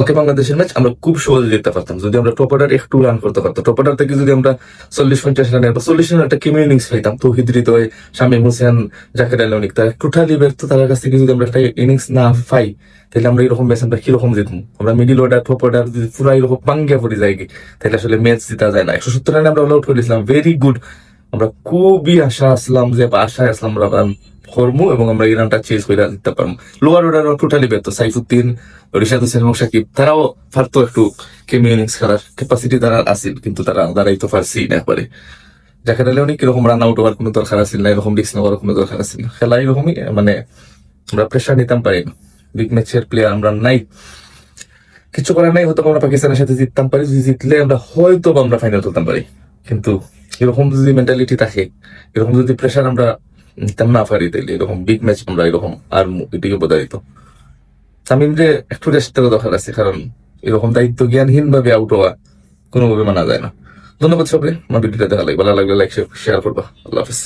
ওকে, বাংলাদেশের ম্যাচ আমরা খুব সহজে জিততে পারতাম যদি আমরা টপ অর্ডার একটু রান করতে পারতাম। টপ অর্ডার থেকে যদি আমরা 40-50 রানের বা 40 রানের একটা কিমি ইনিংস পাইতাম, তৌহিদ হৃদয়, শামীম হোসেন, জাকের আলী অনিক, তারা টোটালি ব্যর্থ। তার কাছ থেকে যদি আমরা একটা ইনিংস না পাই, তাহলে আমরা এরকম ম্যাচ আমরা কিরকম জিতবো? আমরা মিডিল অর্ডার, টপ অর্ডার যদি পুরো এরকম পাঙ্গা পড়ে যাই, তাহলে আসলে ম্যাচ জিতা যায় না। 170 রানে আমরা অল আউট করেছিলাম, ভেরি গুড। আমরা খুবই আশা আসলাম যে আশায় আসলাম আমরা রান করবো এবং আমরা এই রানটা চেজ করে জিততে পারবো। লোয়ার অর্ডার টোটালি ব্যর্থ। সাইফুদ্দিন, রিশাদ হোসেন এবং সাকিব, তারাও পারতো একটু কেমি ইনিংস খেলার ক্যাপাসিটি তারা আসিল, কিন্তু তারা দাঁড়াইতে পারছি না একবারে। জাকের আলী অনেক এরকম রান আউট হওয়ার কোনো দরকার আছিল না, এরকম রিস্ক নেওয়ার কোনো দরকার আছিল না। খেলা এরকমই, মানে আমরা প্রেশার নিতাম পারি না। বিগ ম্যাচের প্লেয়ার আমরা নাই, কিছু করার নাই। হয়তো আমরা পাকিস্তানের সাথে জিততাম পারি, যদি জিতলে আমরা হয়তো আমরা ফাইনাল তুলতাম পারি। কিন্তু এরকম যদি মেন্টালিটি থাকে, এরকম যদি প্রেশার আমরা নিতাম না পারি, তাইলে এরকম বিগ ম্যাচ আমরা এরকম আর এটিকে বোঝাইত। তামিমরে একটু রেস্ট দেওয়া দরকার আছে, কারণ এরকম দায়িত্ব জ্ঞানহীন ভাবে আউট হওয়া কোনোভাবে মানা যায় না। ধন্যবাদ সবাই, আমার ভিডিওটা দেখা লাগবে, ভালো লাগলে লাইক শেয়ার করবা। আল্লাহ হাফিজ।